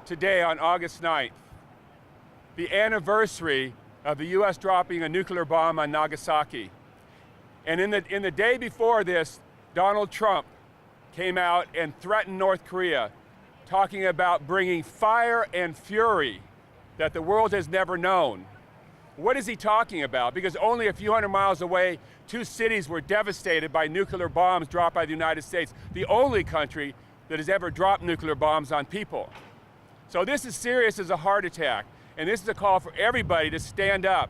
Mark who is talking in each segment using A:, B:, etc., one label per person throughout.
A: today on August 9th, the anniversary of the US dropping a nuclear bomb on Nagasaki. And in the day before this, Donald Trump came out and threatened North Korea, talking about bringing fire and fury that the world has never known. What is he talking about? Because only a few hundred miles away, two cities were devastated by nuclear bombs dropped by the United States, the only country that has ever dropped nuclear bombs on people. So this is serious as a heart attack, and this is a call for everybody to stand up.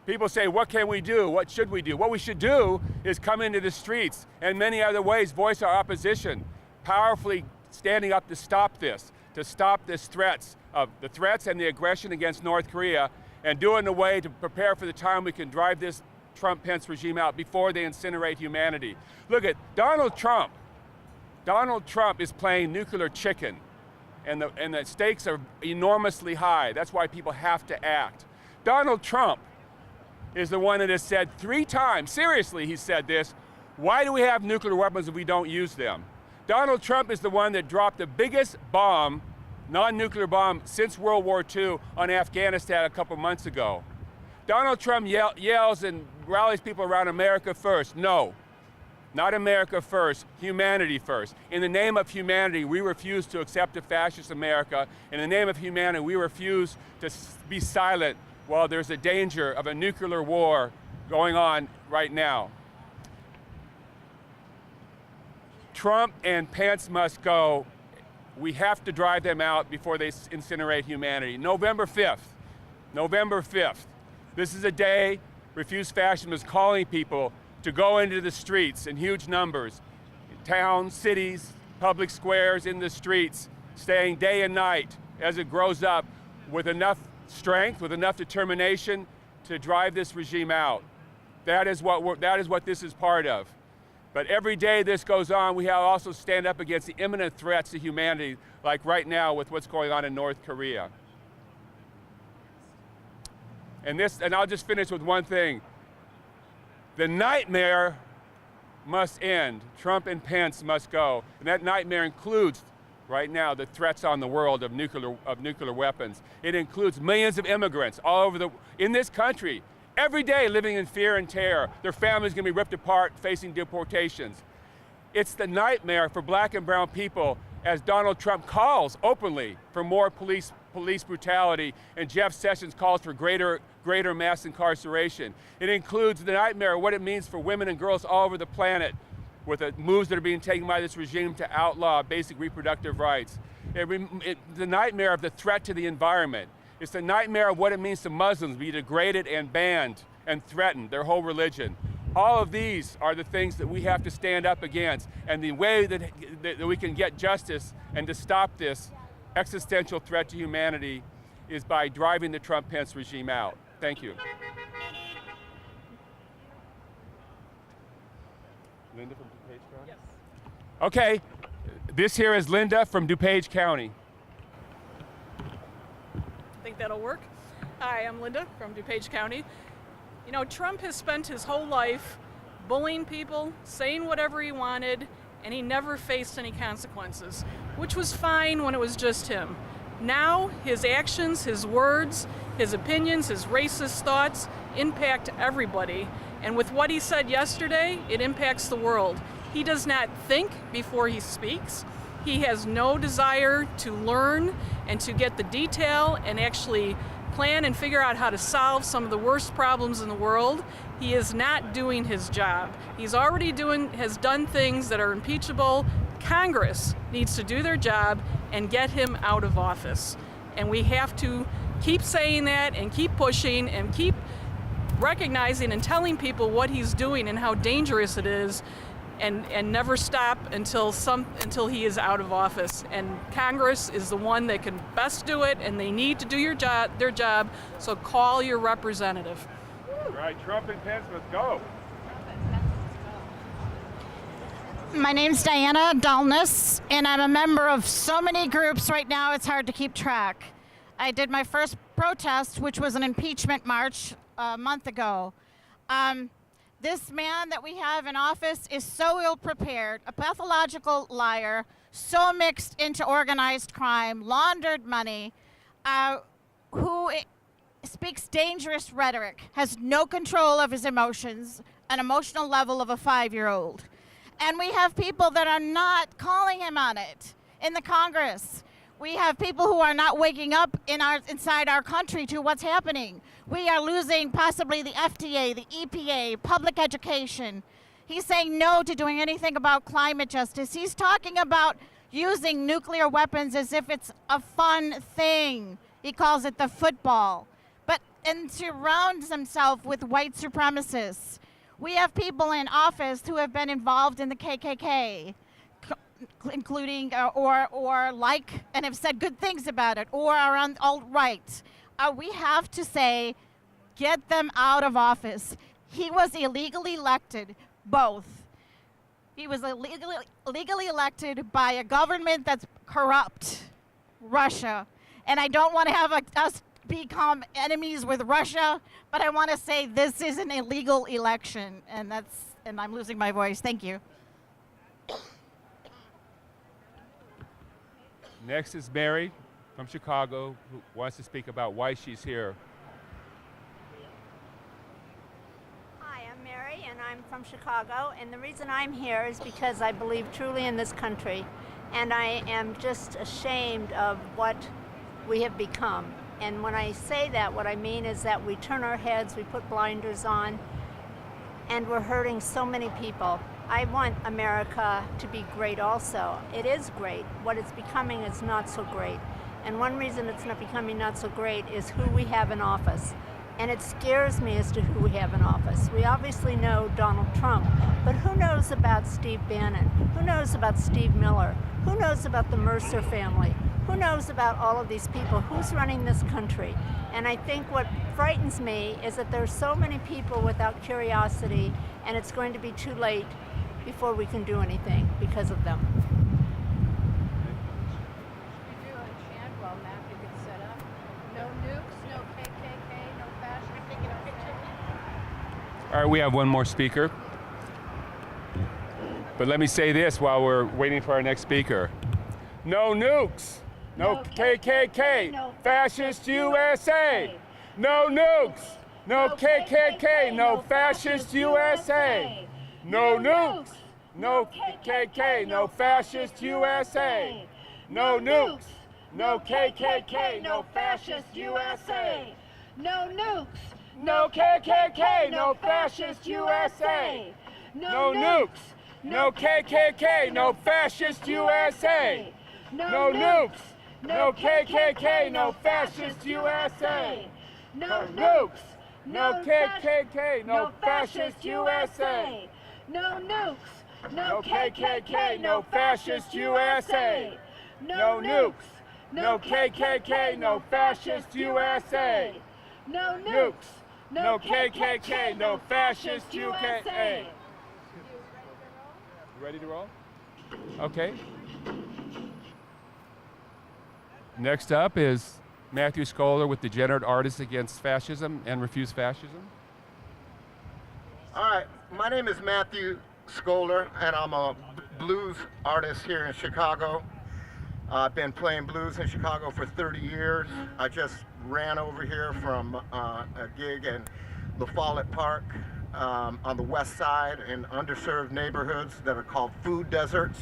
A: People say, what can we do? What should we do? What we should do is come into the streets and many other ways voice our opposition, powerfully standing up to stop this threats and the aggression against North Korea, and do it in a way to prepare for the time we can drive this Trump-Pence regime out before they incinerate humanity. Look at Donald Trump. Donald Trump is playing nuclear chicken, and the stakes are enormously high. That's why people have to act. Donald Trump is the one that has said 3 times, seriously he said this, why do we have nuclear weapons if we don't use them? Donald Trump is the one that dropped the biggest bomb, non-nuclear bomb, since World War II on Afghanistan a couple months ago. Donald Trump yells and rallies people around America first. No, not America first, humanity first. In the name of humanity, we refuse to accept a fascist America. In the name of humanity, we refuse to be silent while there's a danger of a nuclear war going on right now. Trump and Pence must go. We have to drive them out before they incinerate humanity. November 5th. November 5th. This is a day Refuse Fascism is calling people to go into the streets in huge numbers, in towns, cities, public squares, in the streets, staying day and night as it grows up with enough strength, with enough determination to drive this regime out. That is what this is part of. But every day this goes on, we have also stand up against the imminent threats to humanity, like right now with what's going on in North Korea. And I'll just finish with one thing. The nightmare must end. Trump and Pence must go. And that nightmare includes, right now, the threats on the world of nuclear weapons. It includes millions of immigrants all over in this country, every day living in fear and terror. Their families going to be ripped apart, facing deportations. It's the nightmare for black and brown people as Donald Trump calls openly for more police brutality, and Jeff Sessions calls for greater mass incarceration. It includes the nightmare of what it means for women and girls all over the planet with the moves that are being taken by this regime to outlaw basic reproductive rights. The nightmare of the threat to the environment. It's the nightmare of what it means to Muslims to be degraded and banned and threatened, their whole religion. All of these are the things that we have to stand up against, and the way that we can get justice and to stop this existential threat to humanity is by driving the Trump-Pence regime out. Thank you. Linda from DuPage County? Yes. Okay, this here is Linda from DuPage County.
B: Think that'll work? Hi, I'm Linda from DuPage County. You know, Trump has spent his whole life bullying people, saying whatever he wanted, and he never faced any consequences, which was fine when it was just him. Now, his actions, his words, his opinions, his racist thoughts impact everybody. And with what he said yesterday, it impacts the world. He does not think before he speaks. He has no desire to learn and to get the detail and actually plan and figure out how to solve some of the worst problems in the world. He is not doing his job. He's already has done things that are impeachable. Congress needs to do their job and get him out of office. And we have to keep saying that and keep pushing and keep recognizing and telling people what he's doing and how dangerous it is, and never stop until he is out of office. And Congress is the one that can best do it, and they need to do their job, so call your representative.
A: Right, Trump and Pence must go.
C: My name's Diana Dullness, and I'm a member of so many groups right now it's hard to keep track. I did my first protest, which was an impeachment march a month ago. This man that we have in office is so ill-prepared, a pathological liar, so mixed into organized crime, laundered money, who speaks dangerous rhetoric, has no control of his emotions, an emotional level of a 5-year-old. And we have people that are not calling him on it in the Congress. We have people who are not waking up inside our country to what's happening. We are losing possibly the FDA, the EPA, public education. He's saying no to doing anything about climate justice. He's talking about using nuclear weapons as if it's a fun thing. He calls it the football. And surrounds himself with white supremacists. We have people in office who have been involved in the KKK, including or like and have said good things about it, or are on alt-right. We have to say, get them out of office. He was illegally elected, both. He was illegally elected by a government that's corrupt, Russia. And I don't want to have us become enemies with Russia, but I want to say this is an illegal election, and I'm losing my voice. Thank you.
A: Next is Mary from Chicago, who wants to speak about why she's here.
D: Hi, I'm Mary, and I'm from Chicago, and the reason I'm here is because I believe truly in this country, and I am just ashamed of what we have become. And when I say that, what I mean is that we turn our heads, we put blinders on, and we're hurting so many people. I want America to be great also. It is great. What it's becoming is not so great. And one reason it's not becoming not so great is who we have in office. And it scares me as to who we have in office. We obviously know Donald Trump, but who knows about Steve Bannon? Who knows about Steve Miller? Who knows about the Mercer family? Who knows about all of these people? Who's running this country? And I think what frightens me is that there's so many people without curiosity, and it's going to be too late before we can do anything because of them.
E: We do a chant while Matthew gets set up. No nukes, no KKK, no fascism.
A: All right, we have one more speaker. But let me say this while we're waiting for our next speaker. No nukes. No KKK, no fascist USA. No nukes, no KKK, no fascist USA. No nukes, no KKK, no fascist USA. No nukes, no KKK, no fascist USA.
E: No nukes,
A: No KKK, no fascist USA. No nukes, no KKK, no fascist USA. No nukes. No KKK, no fascist USA. No nukes. No KKK, no fascist USA.
E: no nukes,
A: No KKK, no fascist USA. No nukes. No KKK, no fascist USA.
E: no
A: Nukes. No KKK, no fascist USA. You ready to roll? Okay. Next up is Matthew Scholar with Degenerate Artists Against Fascism and Refuse Fascism.
F: All right, my name is Matthew Scholar, and I'm a blues artist here in Chicago. I've been playing blues in Chicago for 30 years. I just ran over here from a gig in La Follette Park on the west side in underserved neighborhoods that are called food deserts,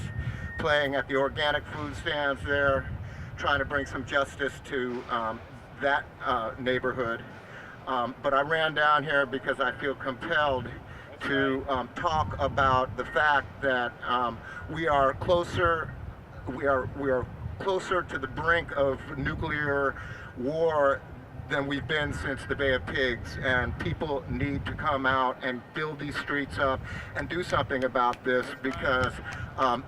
F: playing at the organic food stands there, trying to bring some justice to that neighborhood. But I ran down here because I feel compelled to talk about the fact that we are closer to the brink of nuclear war than we've been since the Bay of Pigs, and people need to come out and build these streets up and do something about this, because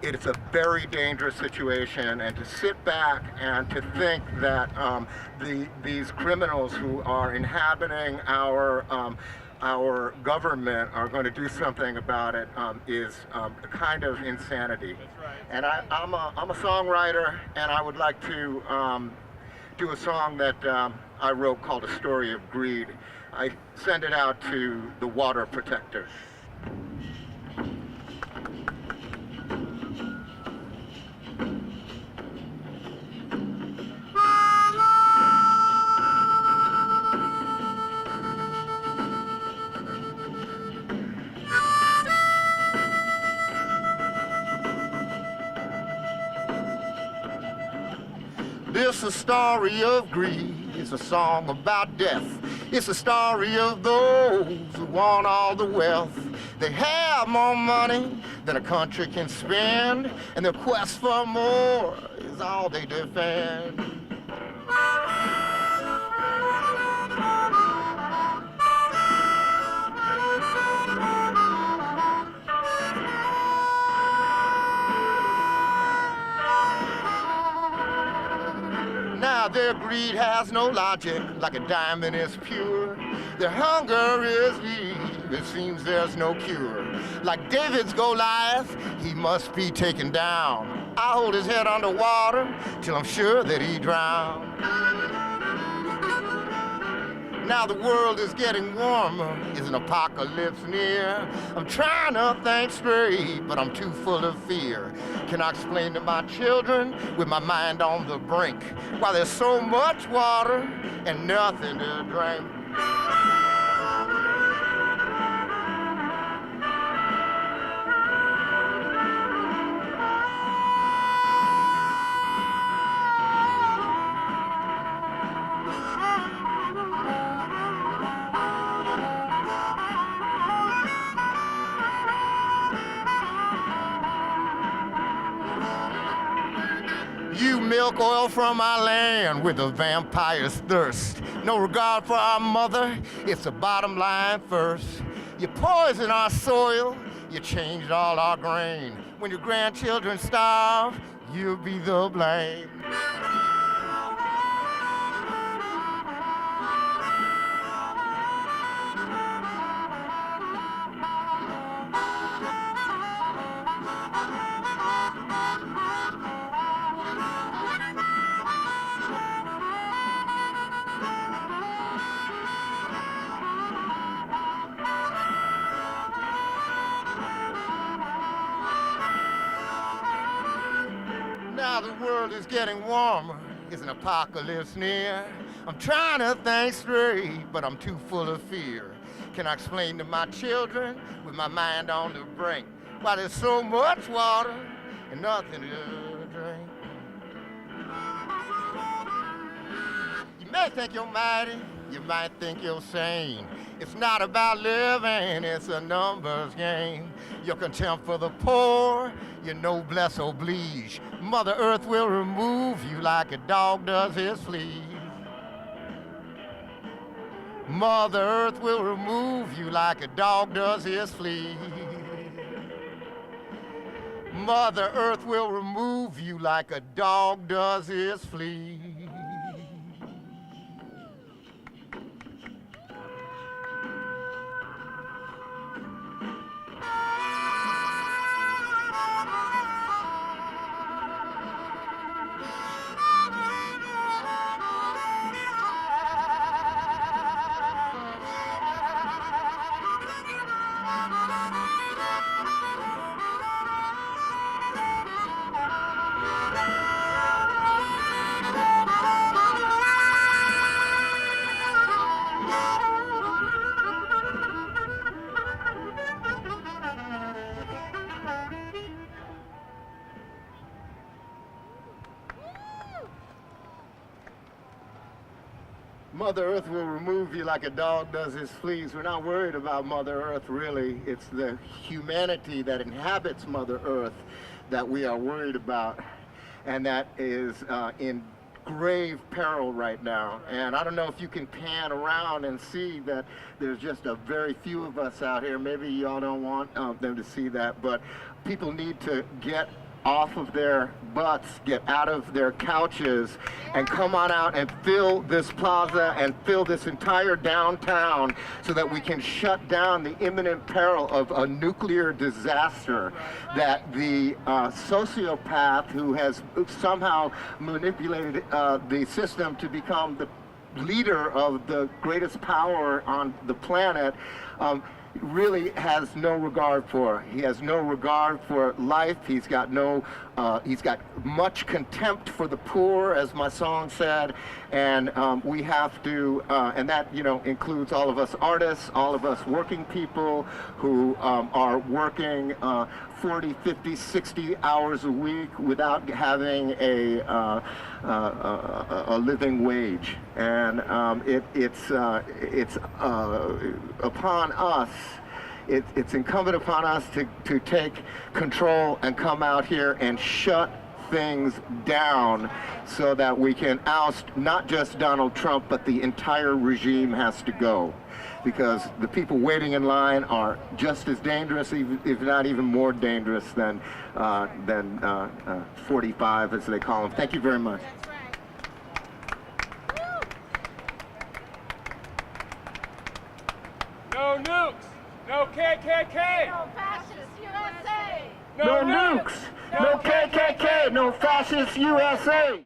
F: it's a very dangerous situation. And to sit back and to think that these criminals who are inhabiting our government are going to do something about it is a kind of insanity. And I'm a songwriter, and I would like to do a song that I wrote called A Story of Greed. I send it out to the water protectors. This is a story of greed. It's a song about death. It's a story of those who want all the wealth. They have more money than a country can spend, and their quest for more is all they defend. Now their greed has no logic, like a diamond is pure. Their hunger is deep, it seems there's no cure. Like David's Goliath, he must be taken down. I hold his head underwater till I'm sure that he drowned. Now the world is getting warmer, is an apocalypse near? I'm trying to think straight, but I'm too full of fear. Can I explain to my children with my mind on the brink why there's so much water and nothing to drink? You milk oil from our land with a vampire's thirst. No regard for our mother, it's the bottom line first. You poison our soil, you changed all our grain. When your grandchildren starve, you'll be the blame. Now the world is getting warmer, is an apocalypse near? I'm trying to think straight, but I'm too full of fear. Can I explain to my children with my mind on the brink why there's so much water and nothing to drink? You may think you're mighty, you might think you're sane. It's not about living, it's a numbers game. Your contempt for the poor, your noblesse oblige. Mother Earth will remove you like a dog does his fleas. Mother Earth will remove you like a dog does his fleas. Mother Earth will remove you like a dog does his fleas. Mother Earth will remove you like a dog does his fleas. We're not worried about Mother Earth, really. It's the humanity that inhabits Mother Earth that we are worried about, and that is in grave peril right now. And I don't know if you can pan around and see that there's just a very few of us out here. Maybe y'all don't want them to see that, but people need to get off of their butts, get out of their couches, and come on out and fill this plaza and fill this entire downtown so that we can shut down the imminent peril of a nuclear disaster that the sociopath who has somehow manipulated the system to become the leader of the greatest power on the planet really has no regard for. He has no regard for life. He's got much contempt for the poor, as my song said, and we have to, and that includes all of us artists, all of us working people who are working 40, 50, 60 hours a week without having a living wage. And it's upon us, it's incumbent upon us to take control and come out here and shut things down so that we can oust not just Donald Trump, but the entire regime has to go. Because the people waiting in line are just as dangerous, if not even more dangerous than 45, as they call them. Thank you very much.
A: No nukes, no KKK,
E: No fascist USA!
F: No nukes, no KKK, no fascist USA.